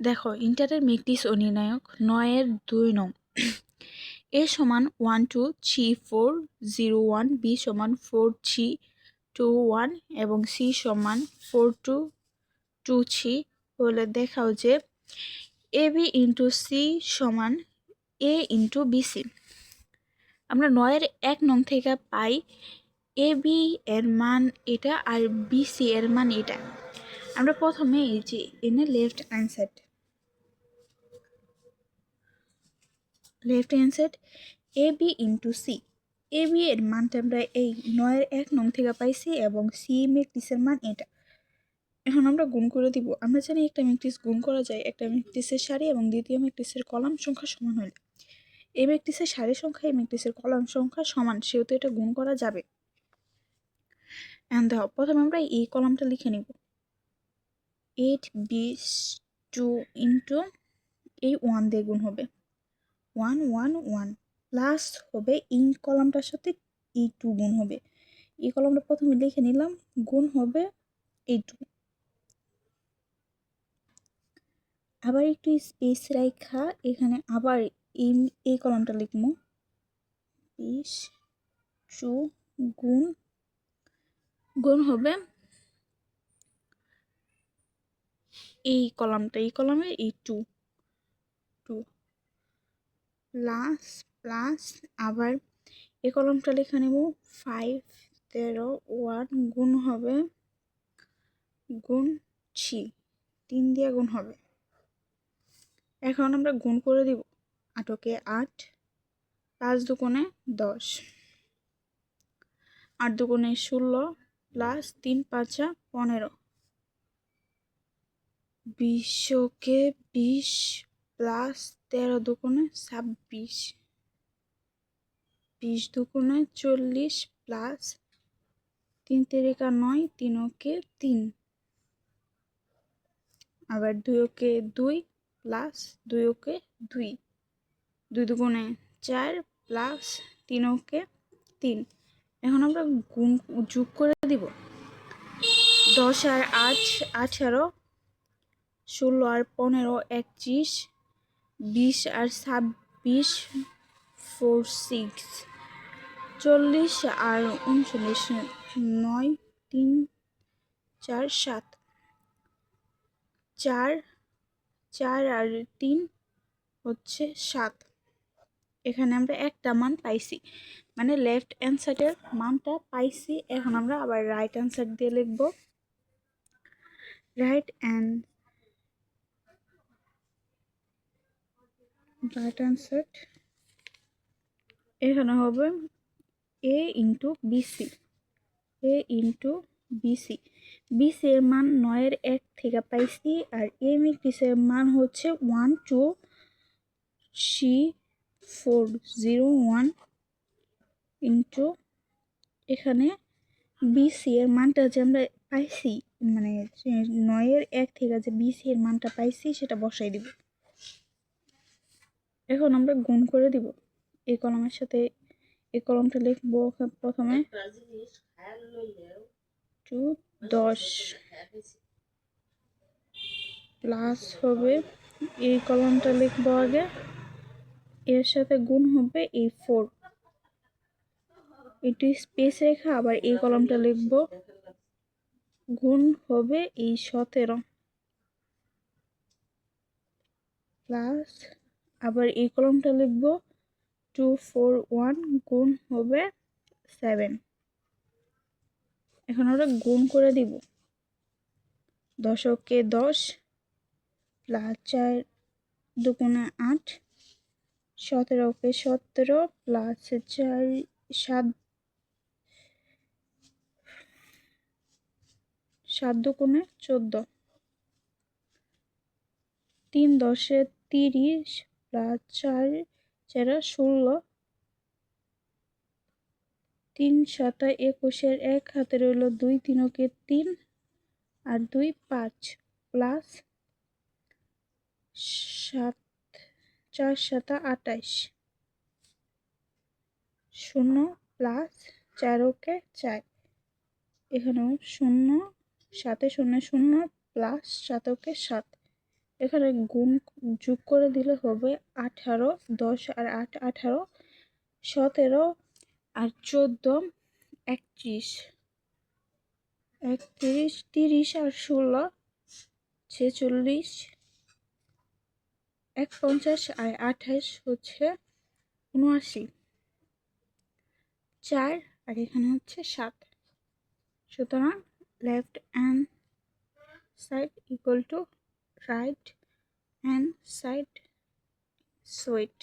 দেখো ইন্টারের ম্যাট্রিক্স ও নির্ণায়ক 9 এর 2 নং। A সমান 1 2 3 4 0 1, B সমান 4 3 2 1 এবং C সমান 4 2 2 3 হলে দেখাও যে AB ইন্টু C সমান A ইন্টু BC। আমরা 9 এর 1 নং থেকে পাই AB এর মান এটা আর BC এর মান এটা। আমরা প্রথমে এই যে এনে left hand side AB into C. AB এর মানটা আমরা এই 9 এর 1 নং থেকে পাইছি এবং সি ম্যাট্রিক্সের মান এটা। এখন আমরা গুণ করে দিব। আমরা জানি একটা ম্যাট্রিক্স গুণ করা যায় একটা ম্যাট্রিক্সের সারি এবং দ্বিতীয় ম্যাট্রিক্সের কলাম সংখ্যা সমান হলে। এই ম্যাট্রিক্সের সারি সংখ্যা এই ম্যাট্রিক্সের কলাম সংখ্যা সমান, সেহেতু এটা গুণ করা যাবে। এখন দেখো প্রথমে আমরা এই কলামটা লিখে নিব 8 2 ইন্টু এই 1 দিয়ে গুণ হবে 1 1 1 প্লাস হবে এই কলামটার সাথে এই 2 গুণ হবে। এই কলামটা প্রথমে লিখে নিলাম, গুণ হবে এই 2। আবার একটু স্পেস রাখা এখানে আবার এই কলামটা লিখবো 20 2 গুণ হবে এই কলামের এই 2 প্লাস আবার এই কলামটা লিখে নেব 5 13 1 গুণ হবে গুণ 3 দিয়ে গুণ হবে। এখন আমরা গুণ করে দিব 8 কে 8 5 দুগুণে 10 8 দুগুণে 16 প্লাস 3 5 15 20 কে 20 প্লাস 13 দুগুণে 26 20 দুগুণে 40 প্লাস 3 তেরিকা 9 3 কে 3 আবার 2 কে 2 প্লাস 2 কে 2 2 দুগুণে 4 প্লাস 3 কে 3। এখন আমরা গুণ যোগ করে দিব 10 আর 8 18 16 আর 15 21 20 আর 26 4 6 40 আর 39 9 3 4 7 4 4 আর 3 হচ্ছে 7। এখানে আমরা একটা মান পাইছি, মানে লেফট হ্যান্ড সাইডের মানটা পাইছি। এখন আমরা আবার রাইট হ্যান্ড সাইড দিয়ে লিখব রাইট হ্যান্ড সাইড। এখানে হবে A ইন্টু বিসি বিসি এর মান 9 এর 1 থেকে পাইছি আর এ ম্যাট্রিক্সের মান হচ্ছে 1 2 3 4 0 1 ইন্টু এখানে বিসি এর মানটা যে আমরা পাইছি, মানে 9 এর 1 থেকে যে বিসি এর মানটা পাইছি সেটা বসাই দিব। এখন আমরা গুণ করে দিব এই কলমের সাথে এই কলমটা লিখবো প্রথমে 10 প্লাস হবে এই কলমটা লিখবো আগে, এর সাথে গুণ হবে এই 4, একটু স্পেস রেখে আবার এই কলমটা লিখবো, গুণ হবে এই 17 প্লাস আবার এই কলমটা লিখবো 2 4 1 গুণ হবে 7। এখন আমরা গুণ করে দিব 10 কে 10 প্লাস 4 দুগুণে 8 17 কে 17 প্লাস 4 7 দুগুণে 14 3 10 30 প্লাস 4 4 16 3 7 21 এক হাতে রইল 2 3 কে 3 আর 2 5 প্লাস 7 4 7 28 0 প্লাস 4 কে 4 এখানেও 0 7 0 0 প্লাস 7 কে 7 এখানে গুণ যোগ করে দিলে হবে 18, 10 আর 8 18, 17 আর 14 31, 31 30 আর 16 46, 51 আর 28 হচ্ছে 79, 4 আর এখানে হচ্ছে 7। সুতরাং left hand side equal to right hand side, sweet.